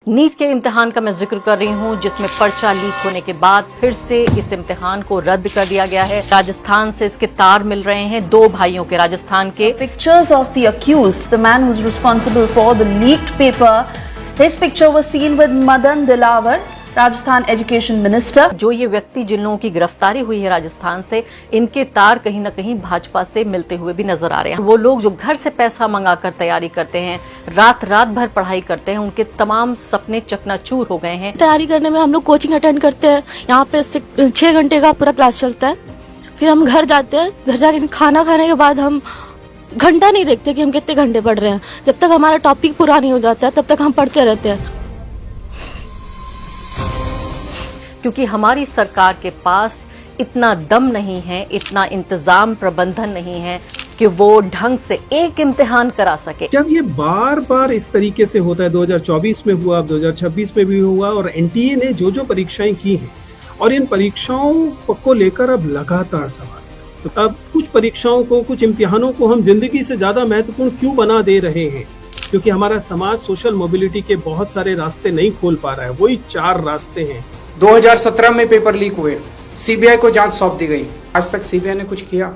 NEET के इम्तिहान का मैं जिक्र कर रही हूं, जिसमें पर्चा लीक होने के बाद फिर से इस इम्तिहान को रद्द कर दिया गया है। राजस्थान से इसके तार मिल रहे हैं, दो भाइयों के, राजस्थान के। Pictures of the accused, the man who's responsible for the leaked paper. His picture was seen with Madan Dilawar, Rajasthan education minister. जो ये व्यक्ति जिन लोगों की गिरफ्तारी हुई है राजस्थान से, इनके तार कहीं ना कहीं भाजपा से मिलते हुए भी नजर आ रहे हैं। वो लोग जो घर से पैसा मंगाकर तैयारी करते हैं, रात भर पढ़ाई करते हैं, उनके तमाम सपने चकनाचूर हो गए हैं। तैयारी करने में हम लोग कोचिंग अटेंड करते हैं, यहाँ पे 6 घंटे का पूरा क्लास चलता है। फिर हम घर जाते हैं, घर जाके खाना खाने के बाद हम घंटा नहीं देखते कि हम कितने घंटे पढ़ रहे हैं। जब तक हमारा टॉपिक पूरा नहीं हो जाता है तब तक हम पढ़ते रहते हैं। क्योंकि हमारी सरकार के पास इतना दम नहीं है, इतना इंतजाम प्रबंधन नहीं है कि वो ढंग से एक इम्तिहान करा सके। जब ये बार बार इस तरीके से होता है, 2024 में हुआ, अब 2026 में भी हुआ, और एनटीए ने जो जो परीक्षाएं की हैं और इन परीक्षाओं को लेकर अब लगातार सवाल, तो अब कुछ परीक्षाओं को, कुछ इम्तिहानों को हम जिंदगी से ज्यादा महत्वपूर्ण क्यों बना दे रहे हैं? क्योंकि हमारा समाज सोशल मोबिलिटी के बहुत सारे रास्ते नहीं खोल पा रहा है। वही 4 रास्ते हैं। 2017 में पेपर लीक हुए, सीबीआई को जांच सौंप दी गई, आज तक सीबीआई ने कुछ किया।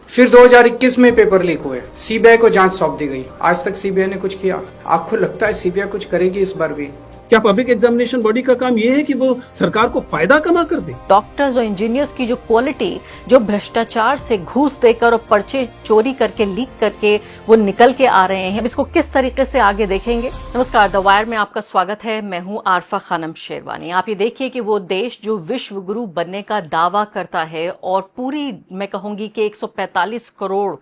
फिर 2021 में पेपर लीक हुए, सीबीआई को जांच सौंप दी गई, आज तक सीबीआई ने कुछ किया। आपको लगता है सीबीआई कुछ करेगी इस बार भी? क्या पब्लिक एग्जामिनेशन बॉडी का काम ये है कि वो सरकार को फायदा कमा कर दे? डॉक्टर्स और इंजीनियर्स की जो क्वालिटी, जो भ्रष्टाचार से घूस देकर और पर्चे चोरी करके, लीक करके वो निकल के आ रहे हैं, इसको किस तरीके से आगे देखेंगे। नमस्कार, द वायर में आपका स्वागत है। मैं हूं आरफा खानम शेरवानी। आप ये देखिए कि वो देश जो विश्व गुरु बनने का दावा करता है और पूरी, मैं कहूंगी कि 145 करोड़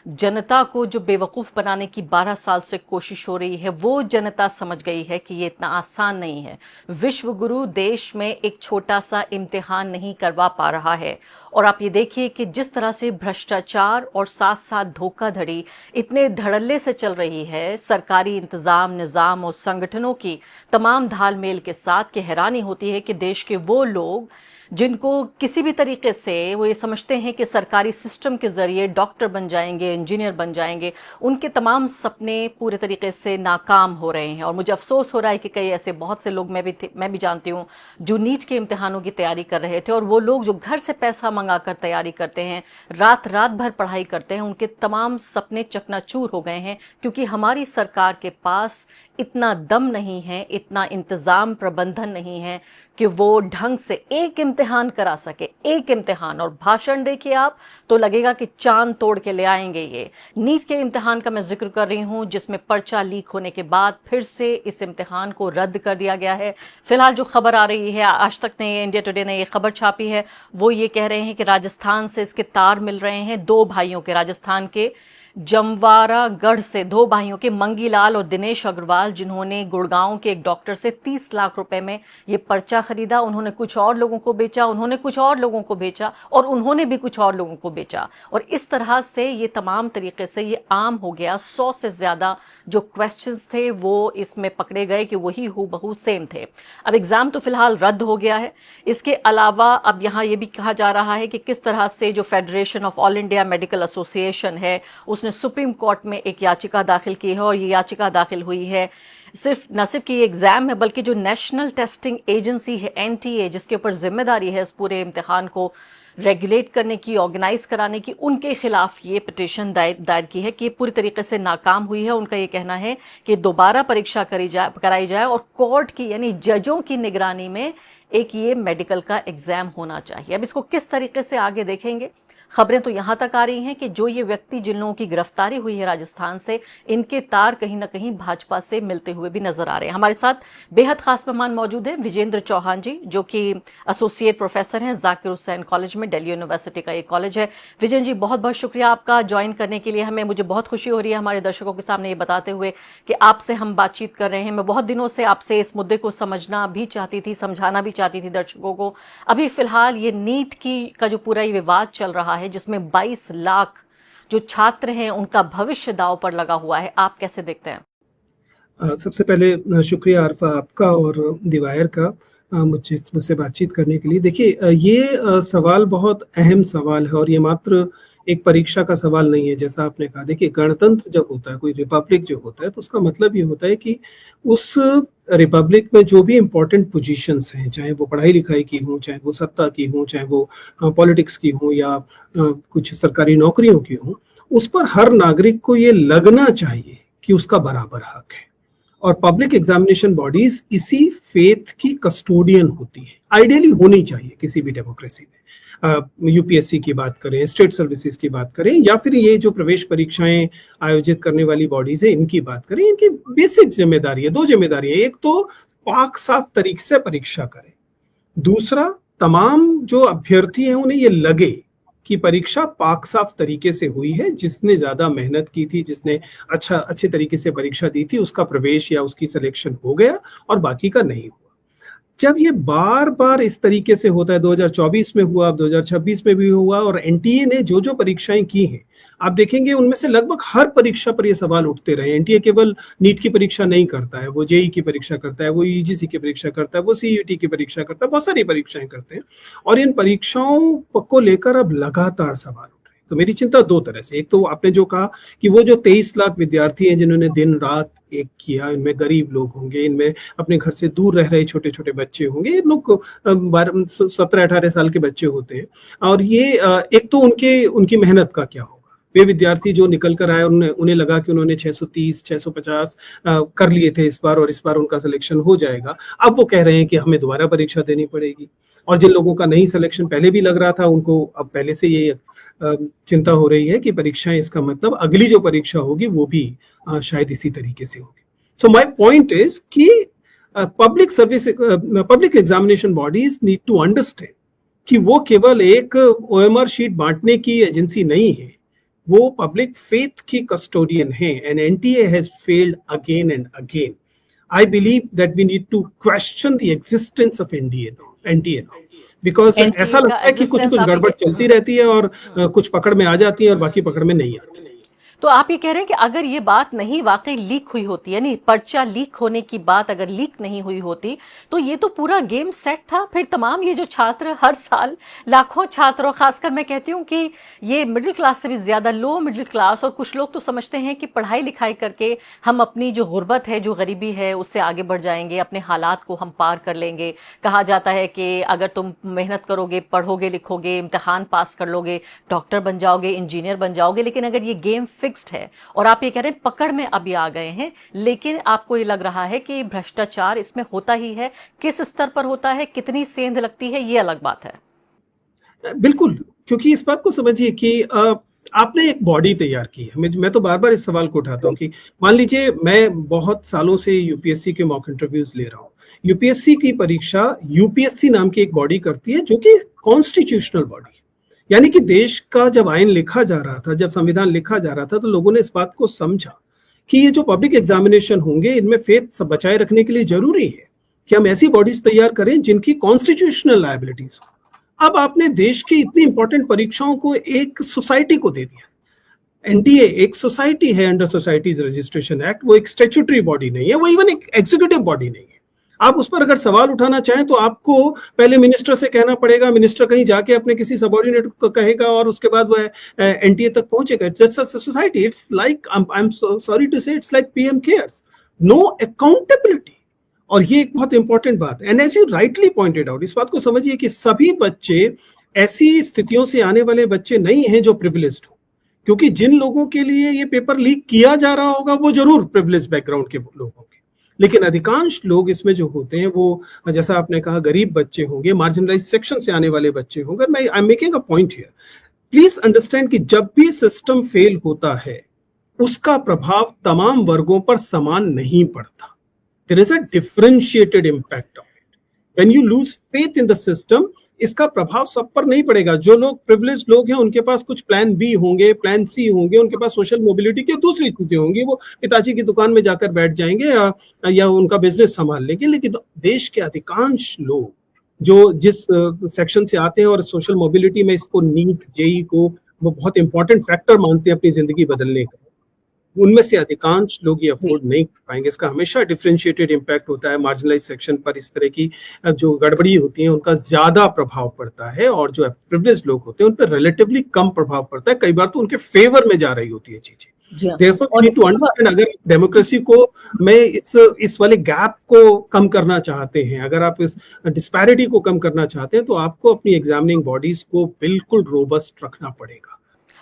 जनता को जो बेवकूफ बनाने की 12 साल से कोशिश हो रही है, वो जनता समझ गई है कि ये इतना आसान नहीं है। विश्व गुरु देश में एक छोटा सा इम्तिहान नहीं करवा पा रहा है। और आप ये देखिए कि जिस तरह से भ्रष्टाचार और साथ साथ धोखाधड़ी इतने धड़ल्ले से चल रही है, सरकारी इंतजाम, निजाम और संगठनों की तमाम धाल मेल के साथ, कि हैरानी होती है कि देश के वो लोग जिनको किसी भी तरीके से वो ये समझते हैं कि सरकारी सिस्टम के जरिए डॉक्टर बन जाएंगे, इंजीनियर बन जाएंगे, उनके तमाम सपने पूरे तरीके से नाकाम हो रहे हैं। और मुझे अफसोस हो रहा है कि कई ऐसे बहुत से लोग, मैं भी जानती हूँ, जो नीट के इम्तिहानों की तैयारी कर रहे थे, और वो लोग जो घर से पैसा मंगाकर तैयारी करते हैं, रात भर पढ़ाई करते हैं, उनके तमाम सपने चकनाचूर हो गए हैं। क्योंकि हमारी सरकार के पास इतना दम नहीं है, इतना इंतजाम प्रबंधन नहीं है कि वो ढंग से एक इम्तिहान करा सके। एक इम्तिहान, और भाषण देखिए आप तो लगेगा कि चांद तोड़ के ले आएंगे। ये नीट के इम्तिहान का मैं जिक्र कर रही हूं, जिसमें पर्चा लीक होने के बाद फिर से इस इम्तिहान को रद्द कर दिया गया है। फिलहाल जो खबर आ रही है, आज तक ने, इंडिया टुडे ने ये खबर छापी है, वो ये कह रहे हैं कि राजस्थान से इसके तार मिल रहे हैं, दो भाइयों के, राजस्थान के जमवारागढ़ से 2 भाइयों के, मंगीलाल और दिनेश अग्रवाल, जिन्होंने गुड़गांव के एक डॉक्टर से 30 लाख रुपए में ये पर्चा खरीदा। उन्होंने कुछ और लोगों को बेचा, उन्होंने कुछ और लोगों को बेचा, और उन्होंने भी कुछ और लोगों को बेचा। और इस तरह से ये तमाम तरीके से ये आम हो गया। 100 से ज्यादा जो क्वेश्चंस थे वो इसमें पकड़े गए कि वही हूबहू सेम थे। अब एग्जाम तो फिलहाल रद्द हो गया है। इसके अलावा अब यहाँ ये भी कहा जा रहा है कि किस तरह से जो federation of all India medical association है, उसने सुप्रीम कोर्ट में एक याचिका दाखिल की है। और ये याचिका दाखिल हुई है न सिर्फ कि एग्जाम है, बल्कि जो नेशनल टेस्टिंग एजेंसी है, एनटीए, जिसके ऊपर जिम्मेदारी है इस पूरे इम्तिहान को रेगुलेट करने की, ऑर्गेनाइज कराने की, उनके खिलाफ ये पिटीशन दायर की है कि ये पूरी तरीके से नाकाम हुई है। उनका ये कहना है कि दोबारा परीक्षा कराई जाए और कोर्ट की, यानी जजों की निगरानी में एक ये मेडिकल का एग्जाम होना चाहिए। अब इसको किस तरीके से आगे देखेंगे। खबरें तो यहां तक आ रही हैं कि जो ये व्यक्ति जिन लोगों की गिरफ्तारी हुई है राजस्थान से, इनके तार कहीं ना कहीं भाजपा से मिलते हुए भी नजर आ रहे हैं। हमारे साथ बेहद खास मेहमान मौजूद हैं, विजेंद्र चौहान जी, जो कि एसोसिएट प्रोफेसर हैं जाकिर हुसैन कॉलेज में, दिल्ली यूनिवर्सिटी का ये कॉलेज है। विजेंद्र जी, बहुत बहुत शुक्रिया आपका ज्वाइन करने के लिए। मुझे बहुत खुशी हो रही है हमारे दर्शकों के सामने ये बताते हुए कि आपसे हम बातचीत कर रहे हैं। मैं बहुत दिनों से आपसे इस मुद्दे को समझना भी चाहती थी, समझाना भी चाहती थी दर्शकों को। अभी फिलहाल ये नीट का जो पूरा ये विवाद चल रहा है, जिसमें 22 लाख जो छात्र हैं उनका भविष्य दांव पर लगा हुआ है, आप कैसे देखते हैं? सबसे पहले शुक्रिया आरफा आपका और दिवायर का मुझसे बातचीत करने के लिए। देखिए, ये सवाल बहुत अहम सवाल है, और ये मात्र एक परीक्षा का सवाल नहीं है। जैसा आपने कहा, देखिए गणतंत्र जब होता है, कोई रिपब्लिक जो होता है, तो उसका मतलब ये होता है कि उस रिपब्लिक में जो भी इम्पोर्टेंट पोजीशंस हैं, चाहे वो पढ़ाई लिखाई की हों, चाहे वो सत्ता की हों, चाहे वो पॉलिटिक्स की हों या कुछ सरकारी नौकरियों की हों, उस पर हर नागरिक को ये लगना चाहिए कि उसका बराबर हक है। और पब्लिक एग्जामिनेशन बॉडीज इसी फेथ की कस्टोडियन होती है, आइडियली होनी चाहिए किसी भी डेमोक्रेसी में। यूपीएससी की बात करें, स्टेट सर्विसेज की बात करें, या फिर ये जो प्रवेश परीक्षाएं आयोजित करने वाली बॉडीज है इनकी बात करें, इनकी बेसिक जिम्मेदारी है, 2 जिम्मेदारी है। एक तो पाक साफ तरीके से परीक्षा करें, दूसरा तमाम जो अभ्यर्थी हैं उन्हें ये लगे कि परीक्षा पाक साफ तरीके से हुई है, जिसने ज्यादा मेहनत की थी, जिसने अच्छे तरीके से परीक्षा दी थी, उसका प्रवेश या उसकी सिलेक्शन हो गया और बाकी का नहीं हुआ। जब ये बार बार इस तरीके से होता है, 2024 में हुआ, अब 2026 में भी हुआ, और एनटीए ने जो परीक्षाएं की हैं, आप देखेंगे उनमें से लगभग हर परीक्षा पर ये सवाल उठते रहे। एनटीए केवल नीट की परीक्षा नहीं करता है, वो जेई की परीक्षा करता है, वो यूजीसी की परीक्षा करता है, वो सीईटी की परीक्षा करता है, बहुत सारी परीक्षाएं करते हैं। और इन परीक्षाओं को लेकर अब लगातार सवाल उठ रहे हैं। तो मेरी चिंता 2 तरह से, एक तो आपने जो कहा कि वो जो 23 लाख विद्यार्थी हैं जिन्होंने दिन रात एक किया, इनमें गरीब लोग होंगे, इनमें अपने घर से दूर रह रहे छोटे छोटे बच्चे होंगे, इन लोग 17-18 साल के बच्चे होते हैं। और ये एक तो उनकी मेहनत का क्या होगा। वे विद्यार्थी जो निकल कर आए, उन्हें लगा कि उन्होंने 630, 650 कर लिए थे इस बार, और इस बार उनका सिलेक्शन हो जाएगा। अब वो कह रहे हैं कि हमें दोबारा परीक्षा देनी पड़ेगी। और जिन लोगों का नहीं सिलेक्शन पहले भी लग रहा था, उनको अब पहले से ये चिंता हो रही है कि परीक्षाएं, इसका मतलब अगली जो परीक्षा होगी वो भी शायद इसी तरीके से होगी। सो माय पॉइंट इज कि public examination bodies need to understand कि वो केवल एक ओएमआर शीट बांटने की एजेंसी नहीं है, वो पब्लिक फेथ की कस्टोडियन है। And NTA has failed again and again. I believe that we need to question the existence of NTA because ऐसा लगता है कि कुछ गड़बड़ चलती रहती है और कुछ पकड़ में आ जाती है और बाकी पकड़ में नहीं आती। तो आप ये कह रहे हैं कि अगर ये बात नहीं वाकई लीक हुई होती, यानी पर्चा लीक होने की बात अगर लीक नहीं हुई होती, तो ये तो पूरा गेम सेट था। फिर तमाम ये जो छात्र हर साल लाखों छात्र, और खासकर मैं कहती हूँ कि ये मिडिल क्लास से भी ज्यादा लो मिडिल क्लास, और कुछ लोग तो समझते हैं कि पढ़ाई लिखाई करके हम अपनी जो गुर्बत है, जो गरीबी है, उससे आगे बढ़ जाएंगे, अपने हालात को हम पार कर लेंगे। कहा जाता है कि अगर तुम मेहनत करोगे, पढ़ोगे लिखोगे, इम्तिहान पास कर लोगे, डॉक्टर बन जाओगे, इंजीनियर बन जाओगे। लेकिन अगर ये गेम फिक्स्ड है और आप ये कह रहे हैं पकड़ में अभी आ गए हैं, लेकिन आपको ये लग रहा है कि भ्रष्टाचार इसमें होता ही है, किस स्तर पर होता है, कितनी सेंध लगती है, ये अलग बात है। बिल्कुल, क्योंकि इस बात को समझिए कि आपने एक बॉडी तैयार की है। मैं तो बार बार इस सवाल को उठाता हूं कि मान लीजिए मैं बहुत सालों से यूपीएससी के मॉक इंटरव्यूज ले रहा हूं। यूपीएससी की परीक्षा यूपीएससी नाम की एक बॉडी करती है, जो कि कॉन्स्टिट्यूशनल बॉडी, यानी कि देश का जब आइन लिखा जा रहा था, जब संविधान लिखा जा रहा था, तो लोगों ने इस बात को समझा कि ये जो पब्लिक एग्जामिनेशन होंगे, इनमें फेथ बचाए रखने के लिए जरूरी है कि हम ऐसी बॉडीज तैयार करें जिनकी कॉन्स्टिट्यूशनल लायबिलिटीज हो। अब आपने देश की इतनी इंपॉर्टेंट परीक्षाओं को एक सोसाइटी को दे दिया। एनटीए एक सोसाइटी है अंडर सोसाइटीज रजिस्ट्रेशन एक्ट, वो एक स्टैट्यूटरी बॉडी नहीं है, वो इवन एक एग्जीक्यूटिव बॉडी नहीं है। आप उस पर अगर सवाल उठाना चाहें तो आपको पहले मिनिस्टर से कहना पड़ेगा, मिनिस्टर कहीं जाके अपने किसी सबऑर्डिनेट को कहेगा और उसके बाद वह एनटीए तक पहुंचेगा। It's a society, it's like, I am sorry to say, it's like PM cares, no accountability. और ये एक बहुत इंपॉर्टेंट बात है। And as you rightly pointed out, इस बात को समझिए कि सभी बच्चे ऐसी स्थितियों से आने वाले बच्चे नहीं हैं जो प्रिविलेज्ड हो, क्योंकि जिन लोगों के लिए ये पेपर लीक किया जा रहा होगा वो जरूर प्रिविलेज्ड बैकग्राउंड के लोग होंगे, लेकिन अधिकांश लोग इसमें जो होते हैं वो, जैसा आपने कहा, गरीब बच्चे होंगे, मार्जिनलाइज्ड सेक्शन से आने वाले बच्चे होंगे। मैं I am making a point here, please understand कि जब भी सिस्टम फेल होता है उसका प्रभाव तमाम वर्गों पर समान नहीं पड़ता। There is a differentiated impact of it. When you lose faith in the system, इसका प्रभाव सब पर नहीं पड़ेगा। जो लोग प्रिविलेज्ड लोग हैं उनके पास कुछ प्लान बी होंगे, प्लान सी होंगे, उनके पास सोशल मोबिलिटी की दूसरी चीजें होंगी, वो पिताजी की दुकान में जाकर बैठ जाएंगे या उनका बिजनेस संभाल लेंगे। लेकिन देश के अधिकांश लोग जो जिस सेक्शन से आते हैं और सोशल मोबिलिटी में इसको, नीट जेई को वो बहुत इंपॉर्टेंट फैक्टर मानते हैं अपनी जिंदगी बदलने का, उनमें से अधिकांश लोग ये अफोर्ड नहीं कर पाएंगे। इसका हमेशा डिफरेंशिएटेड इम्पैक्ट होता है। मार्जिनलाइज सेक्शन पर इस तरह की जो गड़बड़ी होती है उनका ज्यादा प्रभाव पड़ता है, और जो प्रिविलेज लोग होते हैं उन पर रिलेटिवली कम प्रभाव पड़ता है। कई बार तो उनके फेवर में जा रही होती है चीजें। Therefore, we need to understand, अगर डेमोक्रेसी को में इस वाले गैप को कम करना चाहते हैं, अगर आप इस डिस्पैरिटी को कम करना चाहते हैं, तो आपको अपनी एग्जामिनिंग बॉडीज को बिल्कुल रोबस्ट रखना पड़ेगा।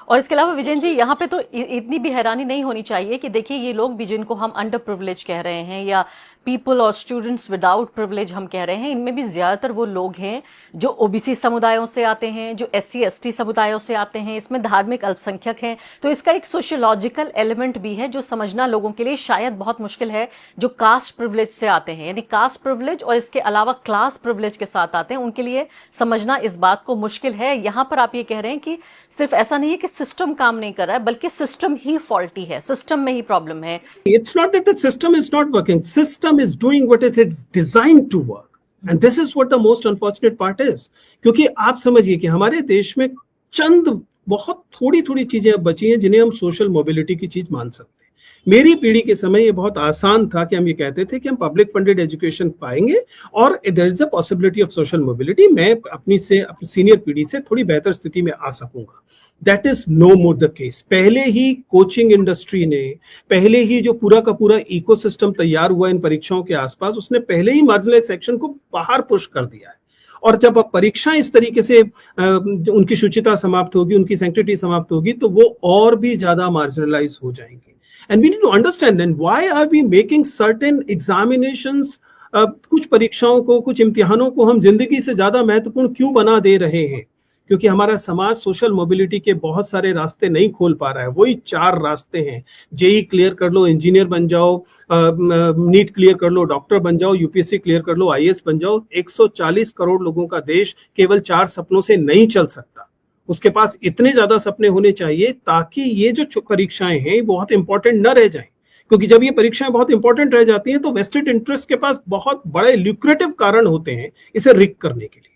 और इसके अलावा विजयन जी, यहाँ पे तो इतनी भी हैरानी नहीं होनी चाहिए कि देखिए ये लोग भी जिनको हम अंडर प्रिविलेज कह रहे हैं या पीपल और स्टूडेंट्स विदाउट प्रिविलेज हम कह रहे हैं, इनमें भी ज्यादातर वो लोग हैं जो ओबीसी समुदायों से आते हैं, जो एससी एसटी समुदायों से आते हैं, इसमें धार्मिक अल्पसंख्यक हैं। तो इसका एक सोशियोलॉजिकल एलिमेंट भी है जो समझना लोगों के लिए शायद बहुत मुश्किल है, जो कास्ट प्रिविलेज से आते हैं, यानी कास्ट प्रिविलेज और इसके अलावा क्लास प्रिविलेज के साथ आते हैं, उनके लिए समझना इस बात को मुश्किल है। यहां पर आप ये कह रहे हैं कि सिर्फ ऐसा नहीं है कि सिस्टम काम नहीं कर रहा है, बल्कि सिस्टम ही फॉल्टी है, सिस्टम में ही प्रॉब्लम है। It's not that the system is not working. System is doing what it's designed to work. And this is what the most unfortunate part is. क्योंकि आप समझिए कि हमारे देश में चंद बहुत थोड़ी चीजें अब बची हैं जिन्हें हम सोशल मोबिलिटी की चीज मान सकते हैं। मेरी पीढ़ी के समय ये बहुत आसान था कि हम ये कहते थे कि हम पब्लिक फंडेड एजुकेशन पाएंगे और there is a possibility of social mobility, मैं अपनी सीनियर पीढ़ी से थोड़ी बेहतर स्थिति में आ सकूंगा। That is no more the case. पहले ही कोचिंग इंडस्ट्री ने, पहले ही जो पूरा का पूरा इकोसिस्टम तैयार हुआ इन परीक्षाओं के आसपास, उसने पहले ही मार्जिनलाइज सेक्शन को बाहर पुश कर दिया है। और जब अब परीक्षाएं इस तरीके से उनकी शुचिता समाप्त होगी, उनकी सैंक्टिटी समाप्त होगी, तो वो और भी ज्यादा मार्जिनलाइज हो जाएंगी। And we need to understand then why are we making certain examinations, कुछ परीक्षाओं को, कुछ इम्तिहानों को हम जिंदगी से ज्यादा महत्वपूर्ण क्यों बना दे रहे हैं? क्योंकि हमारा समाज सोशल मोबिलिटी के बहुत सारे रास्ते नहीं खोल पा रहा है। वही 4 रास्ते हैं, जेई क्लियर कर लो, इंजीनियर बन जाओ, नीट क्लियर कर लो, डॉक्टर बन जाओ, यूपीएससी क्लियर कर लो, आईएएस बन जाओ। 140 करोड़ लोगों का देश केवल 4 सपनों से नहीं चल सकता। उसके पास इतने ज्यादा सपने होने चाहिए ताकि ये जो परीक्षाएं हैं बहुत इंपॉर्टेंट न रह जाएं। क्योंकि जब ये परीक्षाएं बहुत इंपॉर्टेंट रह जाती हैं तो वेस्टेड इंटरेस्ट के पास बहुत बड़े ल्यूक्रेटिव कारण होते हैं इसे रिग करने के लिए।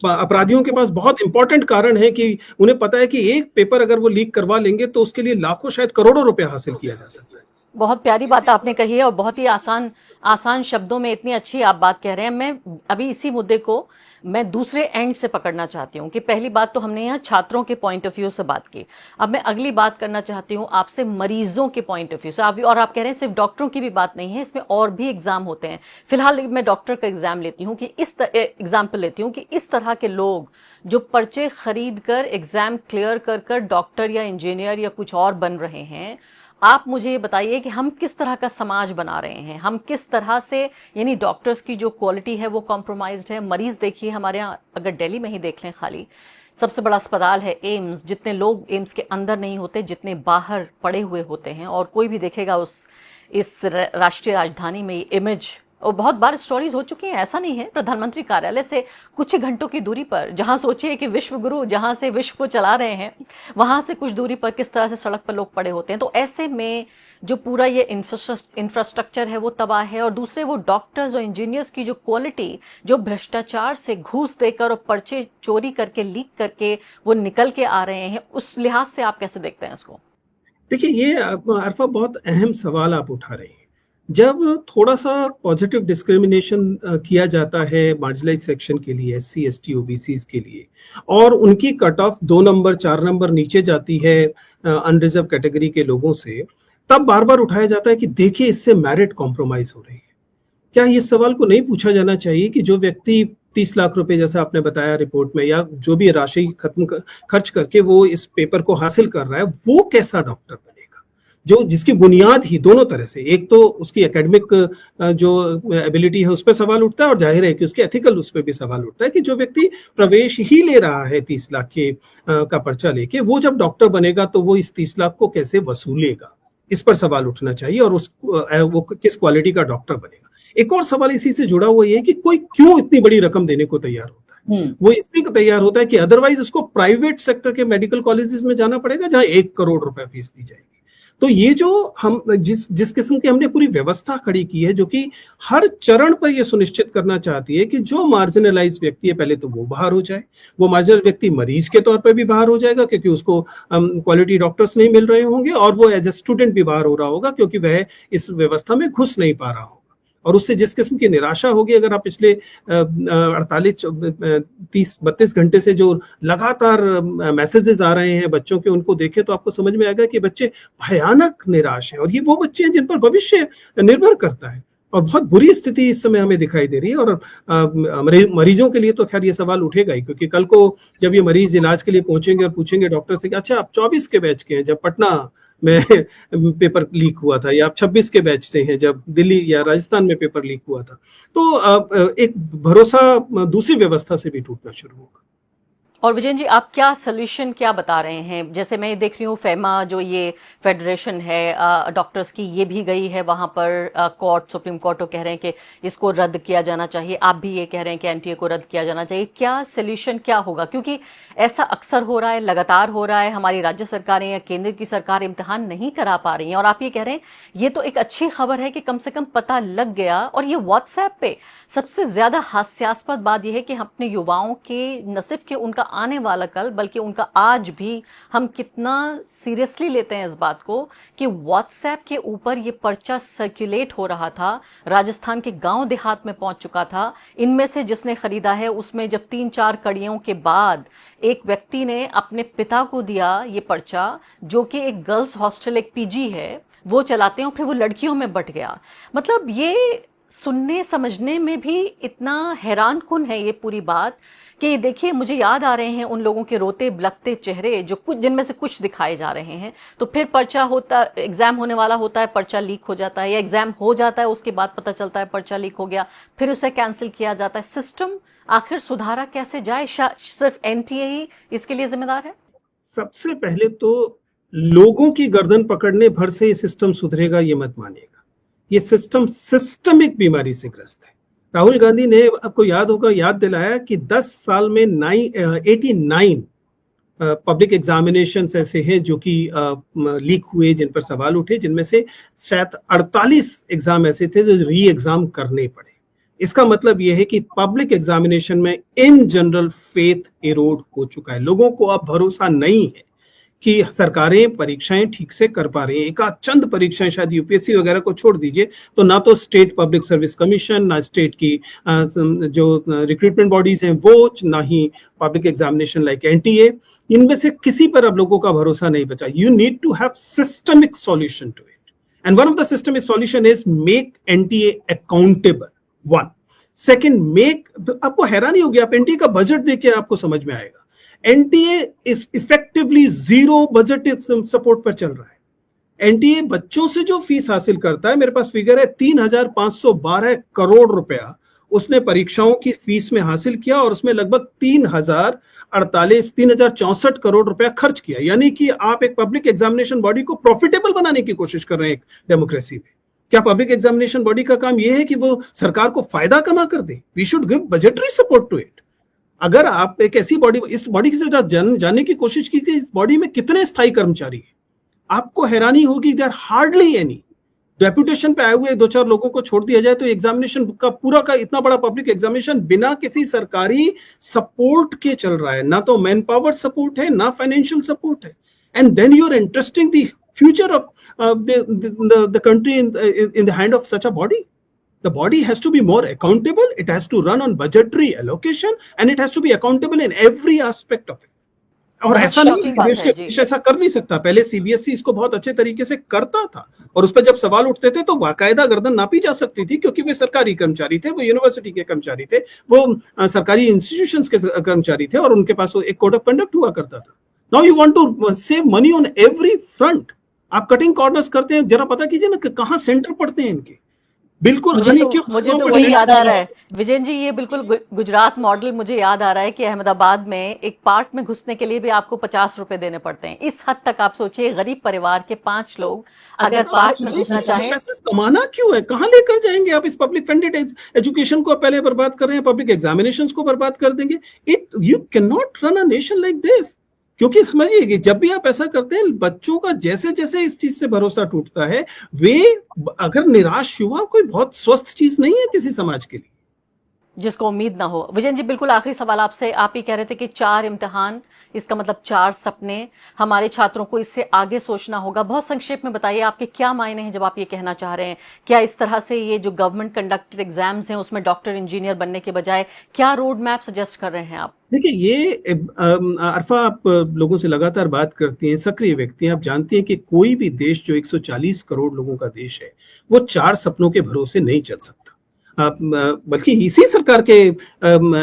अपराधियों के पास बहुत इंपॉर्टेंट कारण है कि उन्हें पता है कि एक पेपर अगर वो लीक करवा लेंगे तो उसके लिए लाखों, शायद करोड़ों रुपए हासिल किया जा सकता है। बहुत प्यारी बात आपने कही है और बहुत ही आसान शब्दों में इतनी अच्छी आप बात कह रहे हैं। मैं अभी इसी मुद्दे को मैं दूसरे एंड से पकड़ना चाहती हूँ कि पहली बात तो हमने यहाँ छात्रों के पॉइंट ऑफ व्यू से बात की। अब मैं अगली बात करना चाहती हूँ आपसे मरीजों के पॉइंट ऑफ व्यू से। और आप कह रहे हैं सिर्फ डॉक्टरों की भी बात नहीं है, इसमें और भी एग्जाम होते हैं। फिलहाल मैं डॉक्टर का एग्जाम लेती हूँ कि एग्जाम्पल लेती हूँ कि इस तरह के लोग जो पर्चे खरीद कर एग्जाम क्लियर कर डॉक्टर या इंजीनियर या कुछ और बन रहे हैं, आप मुझे ये बताइए कि हम किस तरह का समाज बना रहे हैं, हम किस तरह से, यानी डॉक्टर्स की जो क्वालिटी है वो कॉम्प्रोमाइज्ड है। मरीज देखिए हमारे यहाँ, अगर दिल्ली में ही देख लें, खाली सबसे बड़ा अस्पताल है एम्स, जितने लोग एम्स के अंदर नहीं होते जितने बाहर पड़े हुए होते हैं। और कोई भी देखेगा इस राष्ट्रीय राजधानी में इमेज, और बहुत बार स्टोरीज हो चुकी हैं, ऐसा नहीं है, प्रधानमंत्री कार्यालय से कुछ ही घंटों की दूरी पर, जहां सोचिए कि विश्व गुरु जहां से विश्व को चला रहे हैं, वहां से कुछ दूरी पर किस तरह से सड़क पर लोग पड़े होते हैं। तो ऐसे में जो पूरा ये इंफ्रास्ट्रक्चर है वो तबाह है। और दूसरे वो डॉक्टर्स और इंजीनियर्स की जो क्वालिटी, जो भ्रष्टाचार से घूस देकर और पर्चे चोरी करके, लीक करके वो निकल के आ रहे हैं, उस लिहाज से आप कैसे देखते हैं इसको? देखिए, ये अरफा बहुत अहम सवाल आप उठा रहे हैं। जब थोड़ा सा पॉजिटिव डिस्क्रिमिनेशन किया जाता है मार्जिनलाइज सेक्शन के लिए, एससी एसटी ओबीसीज के लिए, और उनकी कट ऑफ 2 नंबर 4 नंबर नीचे जाती है अनरिजर्व कैटेगरी के लोगों से, तब बार बार उठाया जाता है कि देखिए इससे मेरिट कॉम्प्रोमाइज हो रही है। क्या इस सवाल को नहीं पूछा जाना चाहिए कि जो व्यक्ति 30 लाख रुपए, जैसा आपने बताया रिपोर्ट में, या जो भी राशि खर्च करके वो इस पेपर को हासिल कर रहा है, वो कैसा डॉक्टर बनेगा? जिसकी बुनियाद ही दोनों तरह से, एक तो उसकी एकेडमिक जो एबिलिटी है उस पर सवाल उठता है, और जाहिर है कि उसके एथिकल उस पर भी सवाल उठता है कि जो व्यक्ति प्रवेश ही ले रहा है 30 लाख के का पर्चा लेके, वो जब डॉक्टर बनेगा तो वो इस 30 लाख को कैसे वसूलेगा, इस पर सवाल उठना चाहिए। और वो किस क्वालिटी का डॉक्टर बनेगा। एक और सवाल इसी से जुड़ा हुआ ये है कि कोई क्यों इतनी बड़ी रकम देने को तैयार होता है? वो इसलिए तैयार होता है कि अदरवाइज उसको प्राइवेट सेक्टर के मेडिकल कॉलेजेस में जाना पड़ेगा जहां 1 करोड़ रुपए फीस दी जाएगी। तो ये जो हम जिस किस्म की हमने पूरी व्यवस्था खड़ी की है, जो कि हर चरण पर ये सुनिश्चित करना चाहती है कि जो मार्जिनलाइज व्यक्ति है पहले तो वो बाहर हो जाए, वो मार्जिनल व्यक्ति मरीज के तौर पर भी बाहर हो जाएगा क्योंकि उसको क्वालिटी डॉक्टर्स नहीं मिल रहे होंगे, और वो एज ए स्टूडेंट भी बाहर हो रहा होगा क्योंकि वह इस व्यवस्था में घुस नहीं पा रहा होगा। और उससे जिस किस्म की निराशा होगी, अगर आप पिछले 30-32 घंटे से जो लगातार मैसेजेस आ रहे हैं बच्चों के, उनको देखें तो आपको समझ में आएगा कि बच्चे भयानक निराश हैं, और ये वो बच्चे हैं जिन पर भविष्य निर्भर करता है, और बहुत बुरी स्थिति इस समय हमें दिखाई दे रही है। और मरीजों के लिए तो खैर ये सवाल उठेगा ही, क्योंकि कल को जब ये मरीज इलाज के लिए पहुंचेंगे और पूछेंगे डॉक्टर से कि अच्छा आप 24 के बैच के हैं जब पटना में पेपर लीक हुआ था, या आप 26 के बैच से हैं जब दिल्ली या राजस्थान में पेपर लीक हुआ था, तो एक भरोसा दूसरी व्यवस्था से भी टूटना शुरू होगा। और विजयन जी, आप क्या सोल्यूशन क्या बता रहे हैं? जैसे मैं देख रही हूँ फेमा जो ये फेडरेशन है डॉक्टर्स की, ये भी गई है वहां पर कोर्ट, सुप्रीम कोर्ट, तो कह रहे हैं कि इसको रद्द किया जाना चाहिए। आप भी ये कह रहे हैं कि एनटीए को रद्द किया जाना चाहिए। क्या सोल्यूशन क्या होगा? क्योंकि ऐसा अक्सर हो रहा है, लगातार हो रहा है, हमारी राज्य सरकारें या केंद्र की सरकार इम्तिहान नहीं करा पा रही हैं, और आप ये कह रहे हैं ये तो एक अच्छी खबर है कि कम से कम पता लग गया। और ये व्हाट्सएप पे सबसे ज्यादा हास्यास्पद बात यह है कि हम अपने युवाओं के न सिर्फ के उनका आने वाला कल, बल्कि उनका आज भी हम कितना सीरियसली लेते हैं इस बात को कि व्हाट्सएप के ऊपर ये पर्चा सर्कुलेट हो रहा था, राजस्थान के गांव देहात में पहुंच चुका था। इनमें से जिसने खरीदा है उसमें जब 3-4 कड़ियों के बाद एक व्यक्ति ने अपने पिता को दिया ये पर्चा, जो कि एक गर्ल्स हॉस्टल, एक पीजी है, वो चलाते हैं, और फिर वो लड़कियों में बट गया। मतलब ये सुनने समझने में भी इतना हैरान कुन है ये पूरी बात कि देखिए, मुझे याद आ रहे हैं उन लोगों के रोते बिलखते चेहरे जो कुछ, जिनमें से कुछ दिखाए जा रहे हैं। तो फिर पर्चा होता, एग्जाम होने वाला होता है, पर्चा लीक हो जाता है, या एग्जाम हो जाता है उसके बाद पता चलता है पर्चा लीक हो गया, फिर उसे कैंसिल किया जाता है। सिस्टम आखिर सुधारा कैसे जाए? सिर्फ एनटीए ही इसके लिए जिम्मेदार है? सबसे पहले तो लोगों की गर्दन पकड़ने भर से ये सिस्टम सुधरेगा ये मत मानिएगा। ये सिस्टम सिस्टमिक बीमारी से ग्रस्त है। राहुल गांधी ने, आपको याद होगा, याद दिलाया कि 10 साल में 89 पब्लिक एग्जामिनेशंस ऐसे हैं जो कि लीक हुए, जिन पर सवाल उठे, जिनमें से शायद 48 एग्जाम ऐसे थे जो री एग्जाम करने पड़े। इसका मतलब यह है कि पब्लिक एग्जामिनेशन में इन जनरल फेथ इरोड हो चुका है। लोगों को अब भरोसा नहीं है कि सरकारें परीक्षाएं ठीक से कर पा रही हैं। एक आध चंद परीक्षाएं, शायद यूपीएससी वगैरह को छोड़ दीजिए, तो ना तो स्टेट पब्लिक सर्विस कमीशन, ना स्टेट की जो रिक्रूटमेंट बॉडीज हैं वो, ना ही पब्लिक एग्जामिनेशन लाइक एनटीए, इनमें से किसी पर अब लोगों का भरोसा नहीं बचा। You need to have systemic solution to it, and one of the systemic solution is make NTA accountable. One second, आपको हैरानी होगी, आप एनटीए का बजट देखिए, आपको समझ में आएगा। NTA is effectively zero budget support पर चल रहा है। एनटीए बच्चों से जो फीस हासिल करता है, मेरे पास फिगर है 3,512 करोड़ रुपया उसने परीक्षाओं की फीस में हासिल किया, और उसमें लगभग 3,064 करोड़ रुपया खर्च किया। यानी कि आप एक पब्लिक एग्जामिनेशन बॉडी को प्रॉफिटेबल बनाने की कोशिश कर रहे हैं एक डेमोक्रेसी में। क्या पब्लिक एग्जामिनेशन बॉडी का काम यह है कि वो सरकार को फायदा कमा कर दे? We should give budgetary support to it. अगर आप एक ऐसी बॉडी, इस बॉडी की जानने की कोशिश कीजिए, इस बॉडी में कितने स्थायी कर्मचारी हैं, आपको हैरानी होगी, देयर हार्डली एनी। डेप्यूटेशन पे आए हुए 2-4 लोगों को छोड़ दिया जाए तो एग्जामिनेशन का पूरा का इतना बड़ा पब्लिक एग्जामिनेशन बिना किसी सरकारी सपोर्ट के चल रहा है। ना तो मैन पावर सपोर्ट है, ना फाइनेंशियल सपोर्ट है, and then you are interesting the future of the country in the hand of such a body. The body has to be more accountable. It has to run on budgetary allocation, and it has to be accountable in every aspect of it. और ऐसा नहीं, देश ऐसा कर नहीं सकता। पहले CBSE इसको बहुत अच्छे तरीके से करता था, और उस पर जब सवाल उठते थे तो बाकायदा गर्दन नापी जा सकती थी, क्योंकि वे सरकारी कर्मचारी थे, वो यूनिवर्सिटी के कर्मचारी थे, वो सरकारी इंस्टीट्यूशंस के कर्मचारी थे, और उनके पास एक कोड ऑफ कंडक्ट हुआ करता था। Now you want to save money on every front, आप कटिंग कॉर्नर्स करते हैं। जरा पता कीजिए ना कि कहां सेंटर पड़ते हैं इनके। बिल्कुल मुझे तो वही याद आ रहा है विजयन जी, ये बिल्कुल गुजरात मॉडल मुझे याद आ रहा है कि अहमदाबाद में एक पार्क में घुसने के लिए भी आपको 50 रुपए देने पड़ते हैं। इस हद तक आप सोचिए, गरीब परिवार के 5 लोग अगर पार्क में घुसना चाहें, कमाना क्यों है? कहां लेकर जाएंगे आप इस पब्लिक फंडेड एजुकेशन को? पहले बर्बाद कर रहे हैं, पब्लिक एग्जामिनेशंस को बर्बाद कर देंगे। You can not run a nation like this. क्योंकि समझिए कि जब भी आप ऐसा करते हैं, बच्चों का जैसे जैसे इस चीज से भरोसा टूटता है, वे अगर निराश युवा कोई बहुत स्वस्थ चीज नहीं है किसी समाज के लिए, जिसको उम्मीद ना हो। विजयन जी, बिल्कुल आखिरी सवाल आपसे। आप ये कह रहे थे कि 4 इम्तिहान, इसका मतलब 4 सपने, हमारे छात्रों को इससे आगे सोचना होगा। बहुत संक्षेप में बताइए आपके क्या मायने हैं जब आप ये कहना चाह रहे हैं। क्या इस तरह से ये जो गवर्नमेंट कंडक्टेड एग्जाम्स हैं उसमें डॉक्टर इंजीनियर बनने के बजाय क्या रोड मैप सजेस्ट कर रहे हैं आप? देखिए ये अरफा, आप लोगों से लगातार बात करती हैं, सक्रिय व्यक्ति हैं, आप जानती हैं कि कोई भी देश जो 140 करोड़ लोगों का देश है, वो 4 सपनों के भरोसे नहीं चल सकता। बल्कि इसी सरकार के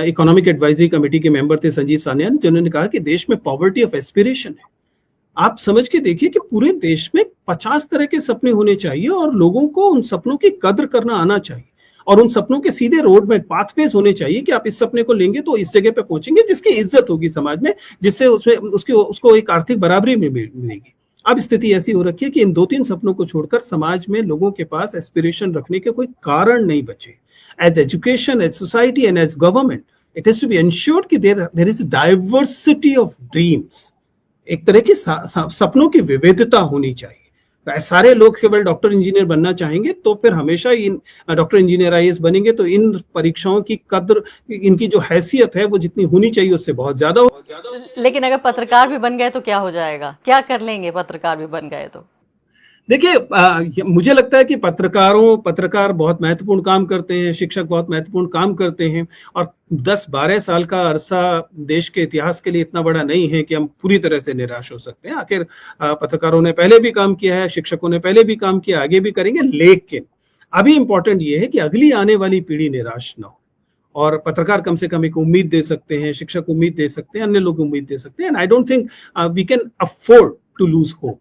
इकोनॉमिक एडवाइजरी कमेटी के मेंबर थे संजीव सान्याल, जिन्होंने कहा कि देश में पॉवर्टी ऑफ एस्पिरेशन है। आप समझ के देखिए कि पूरे देश में 50 तरह के सपने होने चाहिए और लोगों को उन सपनों की कद्र करना आना चाहिए, और उन सपनों के सीधे रोड में पाथवेज होने चाहिए कि आप इस सपने को लेंगे तो इस जगह पे पहुंचेंगे जिसकी इज्जत होगी समाज में, जिससे उसमें उसको एक आर्थिक बराबरी में मिलेगी। अब स्थिति ऐसी हो रखी है कि इन 2-3 सपनों को छोड़कर समाज में लोगों के पास एस्पिरेशन रखने के कोई कारण नहीं बचे। As education, as society and as government, it has to be ensured कि there is diversity of dreams, एक तरह की सपनों की विविधता होनी चाहिए। सारे लोग केवल डॉक्टर इंजीनियर बनना चाहेंगे तो फिर हमेशा इन डॉक्टर इंजीनियर आईएएस बनेंगे तो इन परीक्षाओं की कद्र, इनकी जो हैसियत है वो जितनी होनी चाहिए उससे बहुत ज्यादा हो। लेकिन अगर पत्रकार भी बन गए तो क्या हो जाएगा? क्या कर लेंगे पत्रकार भी बन गए तो? देखिए मुझे लगता है कि पत्रकार बहुत महत्वपूर्ण काम करते हैं, शिक्षक बहुत महत्वपूर्ण काम करते हैं, और 10-12 साल का अरसा देश के इतिहास के लिए इतना बड़ा नहीं है कि हम पूरी तरह से निराश हो सकते हैं। आखिर पत्रकारों ने पहले भी काम किया है, शिक्षकों ने पहले भी काम किया, आगे भी करेंगे। लेकिन अभी इंपॉर्टेंट ये है कि अगली आने वाली पीढ़ी निराश न हो, और पत्रकार कम से कम एक उम्मीद दे सकते हैं, शिक्षक उम्मीद दे सकते हैं, अन्य लोग उम्मीद दे सकते हैं। And I don't think we can afford to lose hope.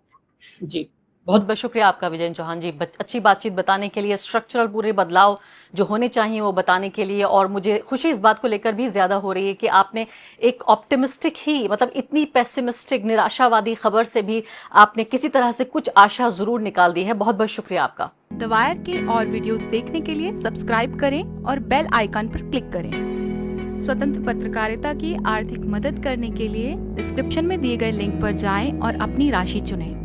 जी, बहुत बहुत शुक्रिया आपका विजयन चौहान जी, अच्छी बातचीत बताने के लिए, स्ट्रक्चरल पूरे बदलाव जो होने चाहिए वो बताने के लिए। और मुझे खुशी इस बात को लेकर भी ज्यादा हो रही है कि आपने एक ऑप्टिमिस्टिक ही, मतलब इतनी पेसिमिस्टिक, निराशावादी खबर से भी आपने किसी तरह से कुछ आशा जरूर निकाल दी है। बहुत बहुत शुक्रिया आपका। द वायर के और वीडियोस देखने के लिए सब्सक्राइब करें और बेल आइकन पर क्लिक करें। स्वतंत्र पत्रकारिता की आर्थिक मदद करने के लिए डिस्क्रिप्शन में दिए गए लिंक पर जाएं और अपनी राशि चुनें।